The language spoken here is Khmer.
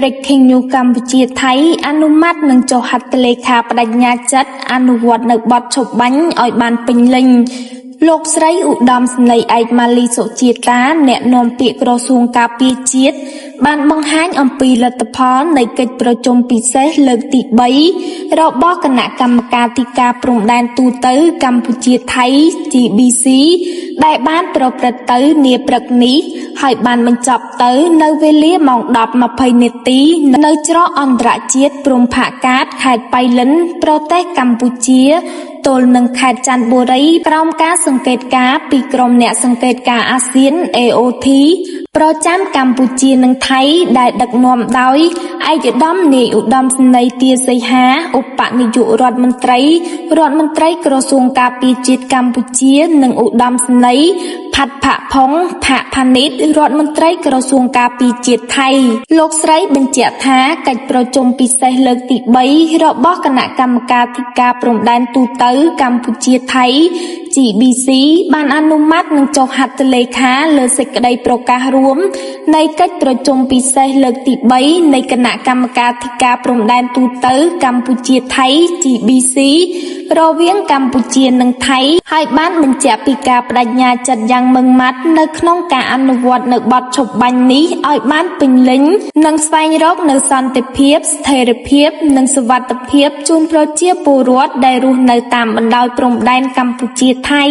Breaking News កម្ពុជាថៃអនុម័តនឹងចុះហត្ថលេខាបដិញ្ញាចិត្តអនុវត្តនៅបទឈប់បាញ់ឲ្យបានពេញលេញលោកស្រីឧត្តមសេនីយ៍ឯកម៉ាលីសុជាតាអ្នកនាំពាក្យក្រសួងការពារជាតិបានបង្ហាញអំពីលទ្ធផលនៃកិច្ចប្រជុំពិសេសលើកទី3របស់គណៈកម្មការទីការព្រំដែនទូទៅកម្ពុជាថៃ GBC ដែលបានប្រព្រឹត្តទៅនាព្រឹកនេះហើយបានបញ្ចប់ទៅនៅវេលាម៉ោង 10:20 នាទីនៅច្រកអន្តរជាតិព្រំផាកាតខេត្តបៃលិនប្រទេសកម្ពុជាទល់នឹងខេត្តចន្ទបុរីក្រោមការសង្កេតការណ៍ពីក្រុមអ្នកសង្កេតការណ៍អាស៊ាន AOT ប្រចាំកម្ពុជានិងថៃដែលដឹកនាំដោយឯកឧត្តមនាយឧត្តមសេនីយ៍ទាសីហាឧបនាយករដ្ឋមន្ត្រីក្រសួងការពារជាតិកម្ពុជានិងឧត្តមសេនីយ៍ផាត់ផាក់ផុងផាក់ផានីតរដ្ឋមន្ត្រីក្រសួងការពារជាតិថៃលោកស្រីបញ្ជាក់ថាកិច្ចប្រជុំពិសេសលើកទី3របស់គណៈកម្មការទីការព្រំដែនទូទៅកម្ពុជាថៃ GBC បានអនុម័តនឹងចុះហត្ថលេខាលើសេចក្តីប្រកាសរួមនៃកិច្ចប្រជុំពិសេសលើកទី3នៃគណៈកម្មការទីការព្រំដែនទូទៅកម្ពុជាថៃ GBC រវាងកម្ពុជានិងថៃហើយបានបញ្ជាក់ពីការបដិញ្ញាចិត្តយ៉ាងម៉ឺងម៉ាត់នៅក្នុងការអនុវត្តនៅបទឈប់បាញ់នេះឲ្យបានពេញលេញនិងស្វែងរកនូវសន្តិភាពស្ថិរភាពនិងសុវត្ថិភាពជូនប្រជាពលរដ្ឋដែលរស់នៅតាមបណ្ដោយព្រំដែនកម្ពុជាថៃ